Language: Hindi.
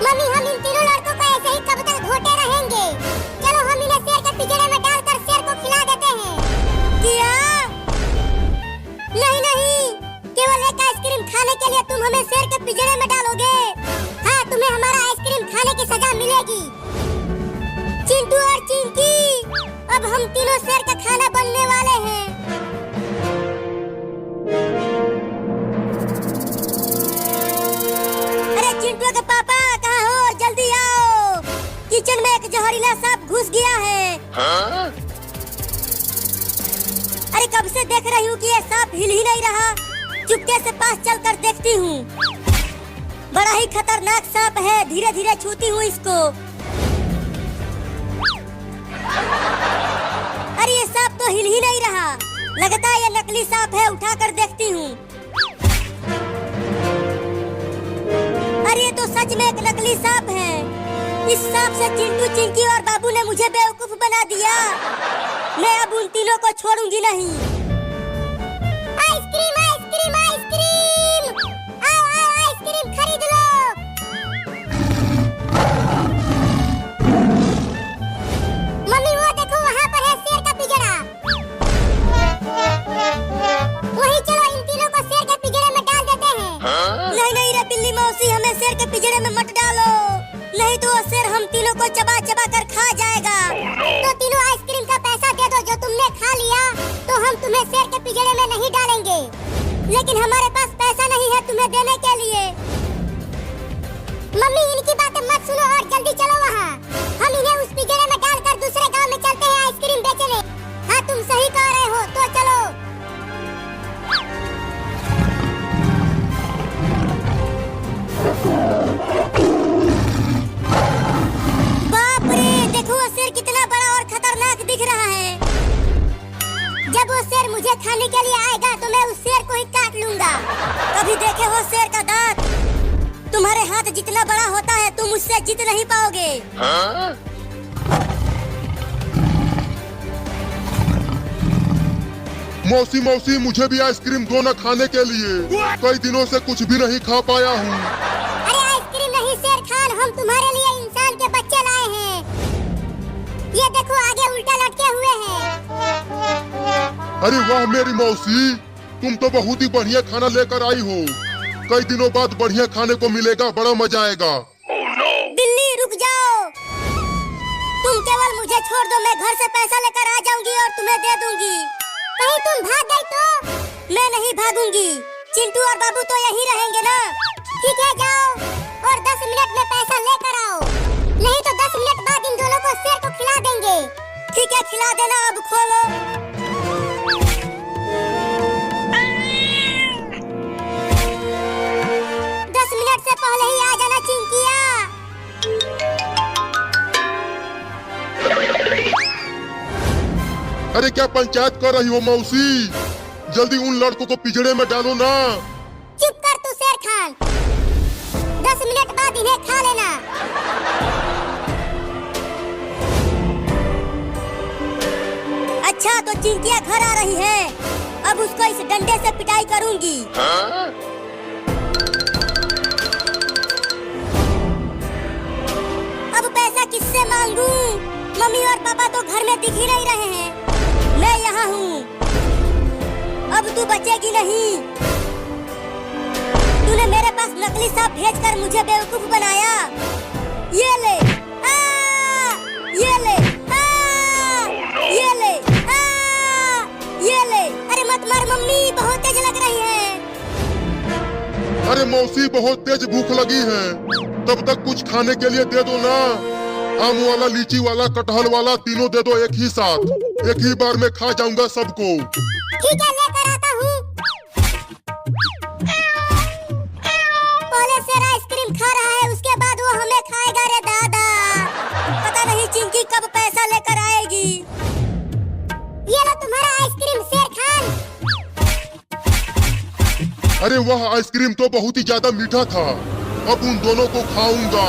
मम्मी हम इन तीनों लड़कों को ऐसे ही कब तक घोटे रहेंगे? चलो हम इन्हें शेर के पिंजरे में डालकर शेर को खिला देते हैं। क्या? नहीं नहीं, केवल एक आइसक्रीम खाने के लिए तुम हमें शेर के पिंजरे में डालोगे? हाँ, तुम्हें हमारा आइसक्रीम खाने की सजा मिलेगी। चिंटू और चिंकी, अब हम तीनों शेर का खाना बनने वाले हैं। चिंटू के पापा कहाँ हो? जल्दी आओ, किचन में एक जहरीला सांप घुस गया है। हाँ? अरे कब से देख रही हूँ कि ये सांप हिल ही नहीं रहा। चुपके से पास चलकर देखती हूँ। बड़ा ही खतरनाक सांप है। धीरे धीरे छूती हूँ इसको। अरे ये सांप तो हिल ही नहीं रहा। लगता है ये नकली सांप है। उठाकर देखती हूँ। अरे ये तो सच में एक नकली सांप है। इस सांप से चिंटू, चिंकी और बाबू ने मुझे बेवकूफ बना दिया। मैं अब उन तीनों को छोड़ूंगी नहीं। आइसक्रीम आइसक्रीम आइसक्रीम, आओ आओ आइसक्रीम खरीद लो। मम्मी वो देखो, वहाँ पर है शेर का पिंजरा। वही चलो इन तीनों को शेर के पिंजरे में डाल देते हैं। हाँ? नहीं नहीं रे बिल्ली मौसी, हमें शेर के पिंजरे में मत डालो, नहीं तो शेर हम तीनों को चबा चबा कर खा जाएगा। तो तीनों आइसक्रीम का पैसा दे दो जो तुमने खा लिया, तो हम तुम्हें शेर के पिंजरे में नहीं डालेंगे। लेकिन हमारे पास पैसा नहीं है तुम्हें देने के लिए। मम्मी इनकी बातें मत सुनो और जल्दी चलो वहाँ। हम इन्हें उस पिंजरे में डालकर दूसरे गाँव में चलते हैं आइसक्रीम बेचने। हाँ तुम सही कह रहे हो, तो चलो। बाप रे, देखो वो शेर कितना बड़ा और खतरनाक दिख रहा है। जब वो शेर मुझे खाने के लिए आएगा तो मैं उस शेर को ही काट लूंगा। कभी देखे हो शेर का दांत? तुम्हारे हाथ जितना बड़ा होता है तुम उससे जीत नहीं पाओगे। हाँ? मौसी मौसी, मुझे भी आइसक्रीम दो ना खाने के लिए। कई दिनों से कुछ भी नहीं खा पाया हूँ। अरे आइसक्रीम नहीं शेर खान, हम तुम्हारे लिए इंसान के बच्चे लाए हैं। ये देखो आगे उल्टा लटके हुए हैं। अरे वाह मेरी मौसी, तुम तो बहुत ही बढ़िया खाना लेकर आई हो। कई दिनों बाद बढ़िया खाने को मिलेगा, बड़ा मजा आएगा। बिल्ली रुक जाओ, तुम केवल मुझे छोड़ दो, मैं घर से पैसा लेकर आ जाऊंगी और तुम्हें दे दूंगी। कहीं तुम भाग गई तो? मैं नहीं भागूंगी, चिंटू और बाबू तो यहीं रहेंगे ना। ठीक है जाओ और 10 मिनट में पैसा लेकर आओ, नहीं तो 10 मिनट बाद इन दोनों को शेर को खिला देंगे। ठीक है खिला देना, अब खोलो। 10 मिनट से पहले ही आ जाना चिंकिया। अरे क्या पंचायत कर रही हो मौसी? जल्दी उन लड़कों को पिंजरे में डालो ना। चुप कर तू शेर खान, 10 मिनट बाद इन्हें खा लेना। अच्छा तो चिंकिया घर आ रही है, अब उसको इस डंडे से पिटाई करूंगी। हाँ? अब पैसा किससे मांगू? मम्मी और पापा तो घर में दिख ही नहीं रहे हैं। मैं यहाँ हूँ, अब तू बचेगी नहीं। तूने मेरे पास नकली सांप भेजकर मुझे बेवकूफ बनाया। ये ले, ये ले, ये ले, ये ले। अरे मत मार मम्मी, बहुत तेज लग रही है। अरे मौसी बहुत तेज भूख लगी है, तब तक कुछ खाने के लिए दे दो ना। आम वाला, लीची वाला, कटहल वाला, तीनों दे दो एक ही साथ। एक ही बार में खा जाऊंगा सबको। ठीक है लेकर आता हूँ। पहले शेर आइसक्रीम खा रहा है, उसके बाद वो हमें खाएगा रे दादा। पता नहीं चिंकी कब पैसा लेकर आएगी। ये लो तुम्हारा आइसक्रीम शेर खान। अरे वाह, आइसक्रीम तो बहुत ही ज्यादा मीठा था। अब उन दोनों को खाऊंगा।